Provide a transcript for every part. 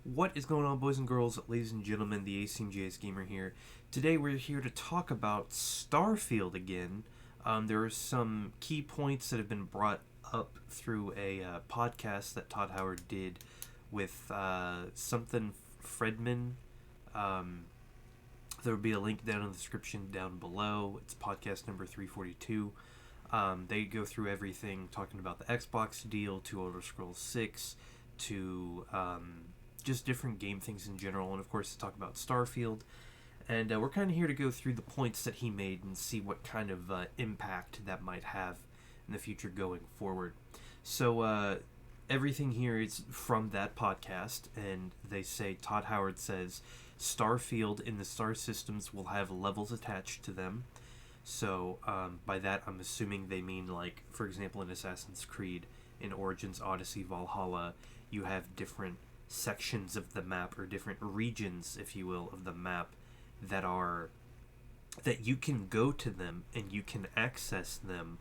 What is going on, boys and girls, ladies and gentlemen? The ACMJS Gamer here. Today we're here to talk about Starfield again. There are some key points that have been brought up through a podcast that Todd Howard did with something Fredman. Um, there will be a link down in the description down below. It's podcast number 342. They go through everything, talking about the Xbox deal, to Elder Scrolls 6, to just different game things in general, and of course to talk about Starfield. And we're kind of here to go through the points that he made and see what kind of impact that might have in the future going forward. So everything here is from that podcast, and they say, Todd Howard says, Starfield in the star systems will have levels attached to them. So by that, I'm assuming they mean, like, for example, in Assassin's Creed, in Origins, Odyssey, Valhalla, you have different sections of the map, or different regions, if you will, of the map that you can go to them and you can access them,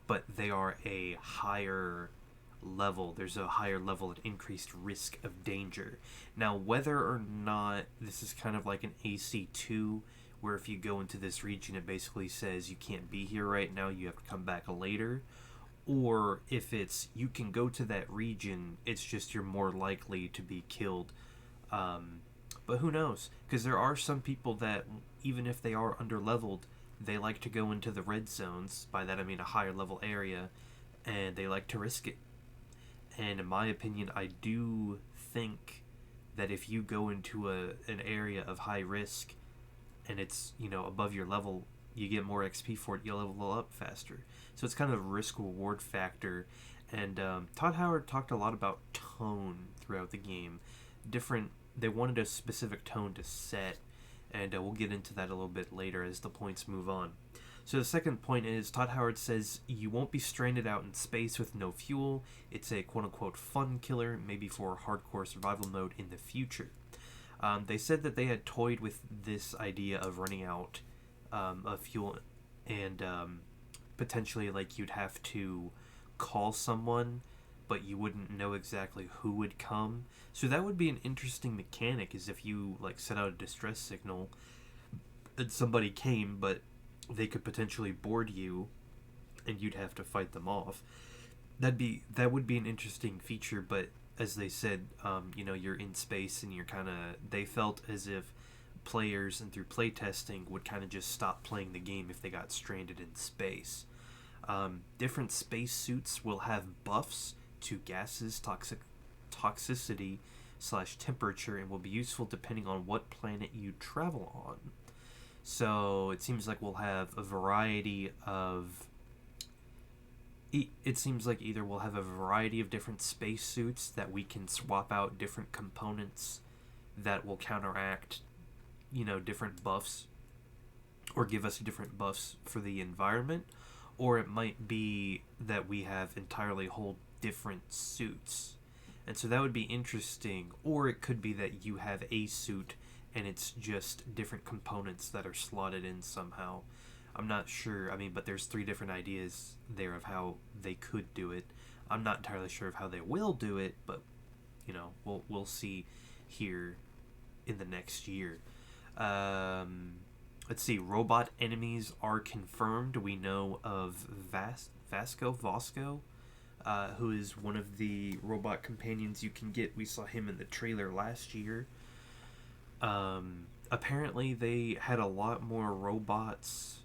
but they are a higher level. There's a higher level and increased risk of danger. Now, whether or not this is kind of like an AC2, where if you go into this region, it basically says you can't be here right now, you have to come back later, or if it's you can go to that region, it's just you're more likely to be killed. But who knows? Because there are some people that, even if they are underleveled, they like to go into the red zones. By that I mean a higher level area, and they like to risk it. And in my opinion, I do think that if you go into an area of high risk, and it's, above your level, you get more XP for it, you level up faster. So it's kind of a risk-reward factor. And Todd Howard talked a lot about tone throughout the game. They wanted a specific tone to set, and we'll get into that a little bit later as the points move on. So the second point is, Todd Howard says, you won't be stranded out in space with no fuel. It's a quote-unquote fun killer, maybe for a hardcore survival mode in the future. They said that they had toyed with this idea of running out of fuel, and potentially, like, you'd have to call someone, but you wouldn't know exactly who would come. So that would be an interesting mechanic, is if you, like, set out a distress signal and somebody came, but they could potentially board you and you'd have to fight them off. That would be an interesting feature, but as they said, you're in space, and they felt as if players, and through playtesting, would kind of just stop playing the game if they got stranded in space. Different space suits will have buffs to gases, toxicity / temperature, and will be useful depending on what planet you travel on. So it seems like we'll have a variety of... It seems like either we'll have a variety of different space suits that we can swap out different components that will counteract, different buffs, or give us different buffs for the environment, or it might be that we have entirely whole different suits. And so that would be interesting. Or it could be that you have a suit and it's just different components that are slotted in somehow. I'm not sure. But there's 3 different ideas there of how they could do it. I'm not entirely sure of how they will do it, but we'll see here in the next year. Let's see. Robot enemies are confirmed. We know of Vasco, who is one of the robot companions you can get. We saw him in the trailer last year. Apparently they had a lot more robots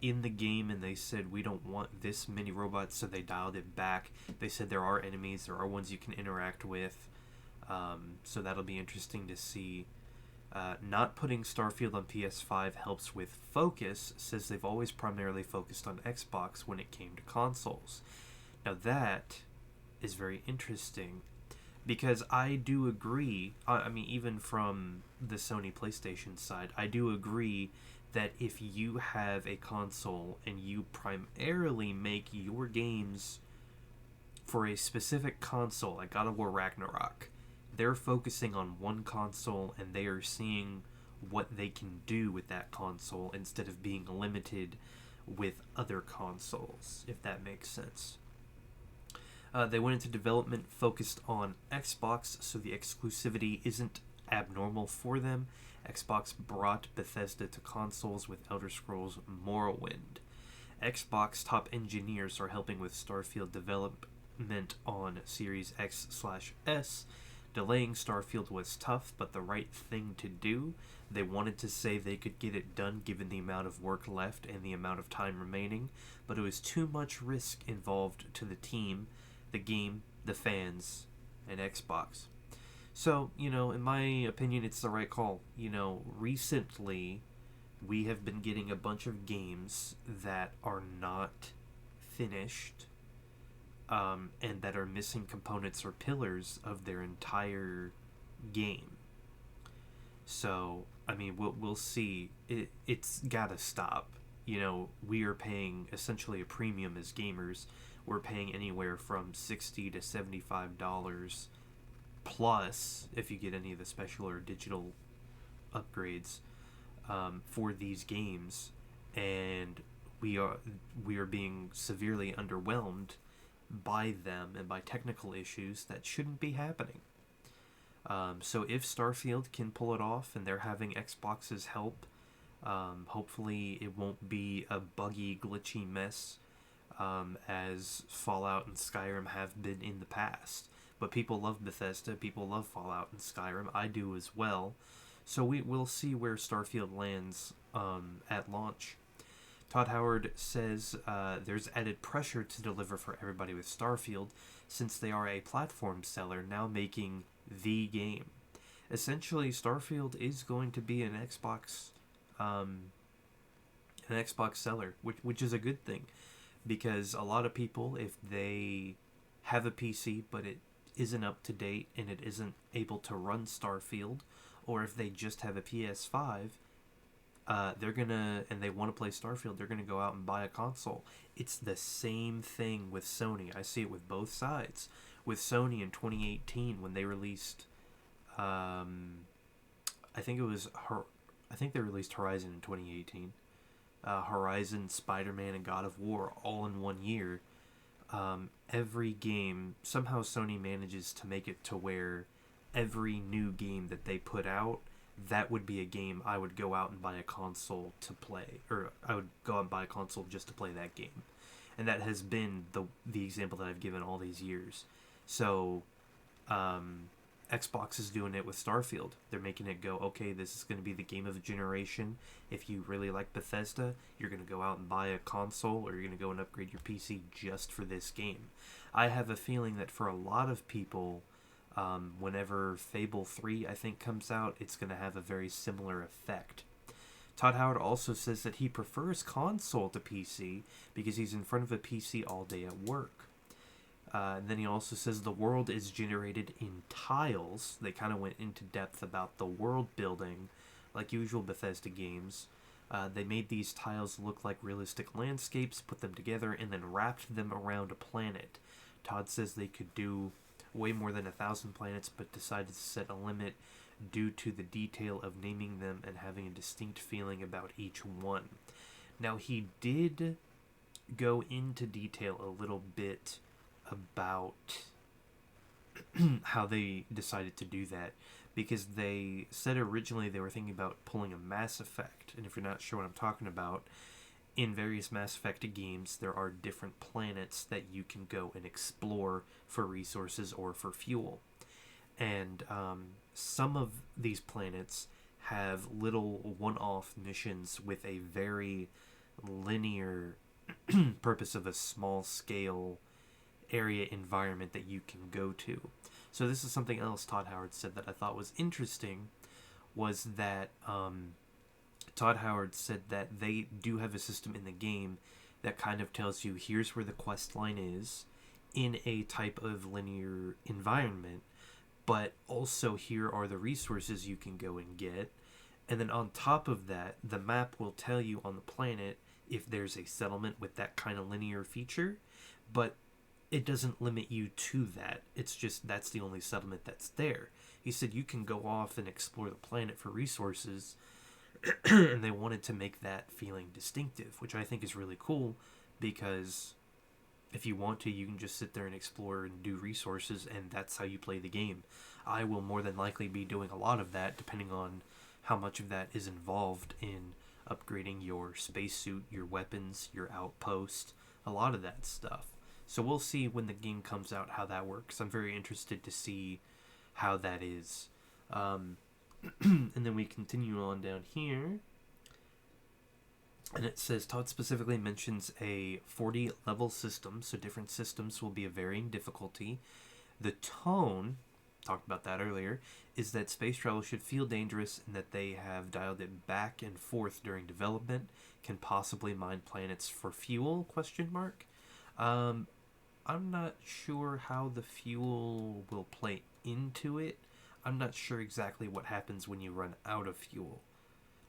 in the game, and they said we don't want this many robots, so they dialed it back. They said there are enemies, there are ones you can interact with, so that'll be interesting to see. Not putting Starfield on PS5 helps with focus, says they've always primarily focused on Xbox when it came to consoles. Now that is very interesting, because I do agree, even from the Sony PlayStation side, I do agree that if you have a console and you primarily make your games for a specific console, like God of War Ragnarok, they're focusing on one console and they are seeing what they can do with that console instead of being limited with other consoles, if that makes sense. They went into development focused on Xbox, so the exclusivity isn't abnormal for them. Xbox brought Bethesda to consoles with Elder Scrolls Morrowind. Xbox top engineers are helping with Starfield development on Series X/S. Delaying Starfield was tough, but the right thing to do. They wanted to say they could get it done given the amount of work left and the amount of time remaining, but it was too much risk involved to the team, the game, the fans, and Xbox. So, in my opinion, it's the right call. Recently, we have been getting a bunch of games that are not finished, and that are missing components or pillars of their entire game. So, we'll see. It's gotta stop. We are paying essentially a premium as gamers. We're paying anywhere from $60 to $75 plus if you get any of the special or digital upgrades for these games, and we are being severely underwhelmed by them and by technical issues that shouldn't be happening. So if Starfield can pull it off and they're having Xbox's help, hopefully it won't be a buggy, glitchy mess as Fallout and Skyrim have been in the past. But people love Bethesda, people love Fallout and Skyrim. I do as well. So we'll see where Starfield lands at launch. Todd Howard says there's added pressure to deliver for everybody with Starfield, since they are a platform seller now making the game. Essentially, Starfield is going to be an Xbox seller, which is a good thing, because a lot of people, if they have a PC but it isn't up to date and it isn't able to run Starfield, or if they just have a PS5, and they want to play Starfield, they're gonna go out and buy a console. It's the same thing with Sony. I see it with both sides. With Sony in 2018, when they released, I think they released Horizon in 2018. Horizon, Spider-Man, and God of War all in one year. Every game, somehow Sony manages to make it to where every new game that they put out, that would be a game I would go out and buy a console to play, or I would go out and buy a console just to play that game. And that has been the example that I've given all these years. So, Xbox is doing it with Starfield. They're making it go, okay, this is going to be the game of the generation. If you really like Bethesda, you're going to go out and buy a console, or you're going to go and upgrade your PC just for this game. I have a feeling that for a lot of people, whenever Fable 3, I think, comes out, it's going to have a very similar effect. Todd Howard also says that he prefers console to PC because he's in front of a PC all day at work. And then he also says the world is generated in tiles. They kind of went into depth about the world building, like usual Bethesda games. They made these tiles look like realistic landscapes, put them together, and then wrapped them around a planet. Todd says they could do way more than 1,000 planets, but decided to set a limit due to the detail of naming them and having a distinct feeling about each one. Now, he did go into detail a little bit about how they decided to do that, because they said originally they were thinking about pulling a Mass Effect, and if you're not sure what I'm talking about, in various Mass Effect games there are different planets that you can go and explore for resources or for fuel, and some of these planets have little one-off missions with a very linear purpose of a small scale area environment that you can go to. So this is something else Todd Howard said that I thought was interesting, was that Todd Howard said that they do have a system in the game that kind of tells you here's where the quest line is in a type of linear environment, but also here are the resources you can go and get. And then on top of that, the map will tell you on the planet if there's a settlement with that kind of linear feature, but it doesn't limit you to that. It's just that's the only settlement that's there. He said you can go off and explore the planet for resources, and they wanted to make that feeling distinctive, which I think is really cool, because If you want to, you can just sit there and explore and do resources, and that's how you play the game. I will more than likely be doing a lot of that, depending on how much of that is involved in upgrading your spacesuit, your weapons, your outpost, a lot of that stuff. So we'll see when the game comes out how that works. I'm very interested to see how that is. And then we continue on down here. And it says Todd specifically mentions a 40 level system, so different systems will be of varying difficulty. The tone, talked about that earlier, is that space travel should feel dangerous and that they have dialed it back and forth during development. Can possibly mine planets for fuel? Question mark. I'm not sure how the fuel will play into it. I'm not sure exactly what happens when you run out of fuel.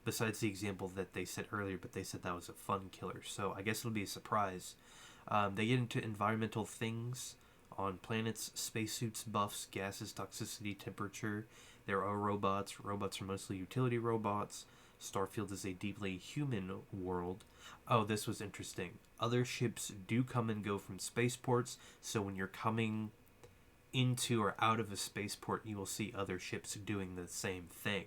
Besides the example that they said earlier, but they said that was a fun killer. So I guess it'll be a surprise. They get into environmental things on planets, spacesuits, buffs, gases, toxicity, temperature. There are robots. Robots are mostly utility robots. Starfield is a deeply human world. Oh, this was interesting. Other ships do come and go from spaceports, so when you're coming into or out of a spaceport, you will see other ships doing the same thing.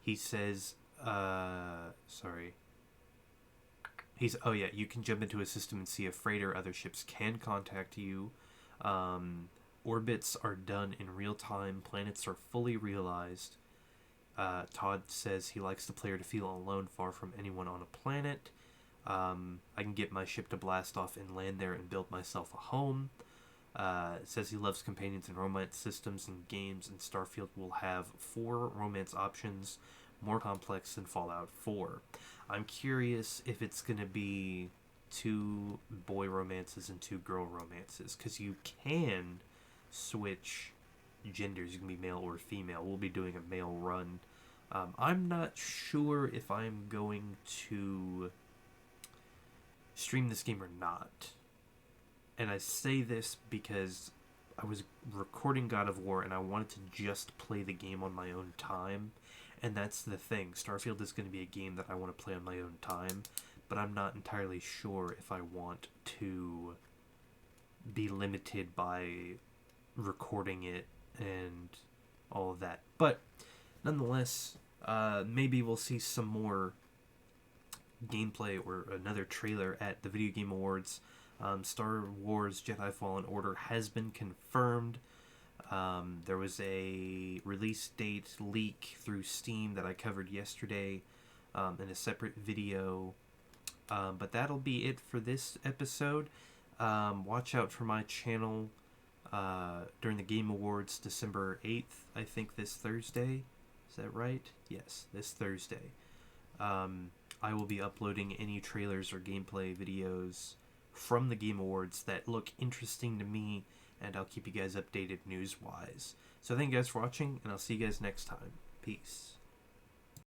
He says, sorry. Oh yeah, you can jump into a system and see a freighter. Other ships can contact you. Orbits are done in real time. Planets are fully realized. Todd says he likes the player to feel alone, far from anyone on a planet. I can get my ship to blast off and land there and build myself a home. It says he loves companions and romance systems and games, and Starfield will have 4 romance options, more complex than Fallout 4. I'm curious if it's going to be 2 boy romances and 2 girl romances, because you can switch genders. You can be male or female. We'll be doing a male run. I'm not sure if I'm going to stream this game or not. And I say this because I was recording God of War and I wanted to just play the game on my own time. And that's the thing. Starfield is going to be a game that I want to play on my own time. But I'm not entirely sure if I want to be limited by recording it and all of that. But nonetheless, maybe we'll see some more gameplay or another trailer at the Video Game Awards. Star Wars Jedi Fallen Order has been confirmed. There was a release date leak through Steam that I covered yesterday in a separate video. But that'll be it for this episode. Watch out for my channel during the Game Awards, December 8th, I think this Thursday. Is that right? Yes, this Thursday. I will be uploading any trailers or gameplay videos from the Game Awards that look interesting to me, and I'll keep you guys updated news-wise. So thank you guys for watching, and I'll see you guys next time. Peace.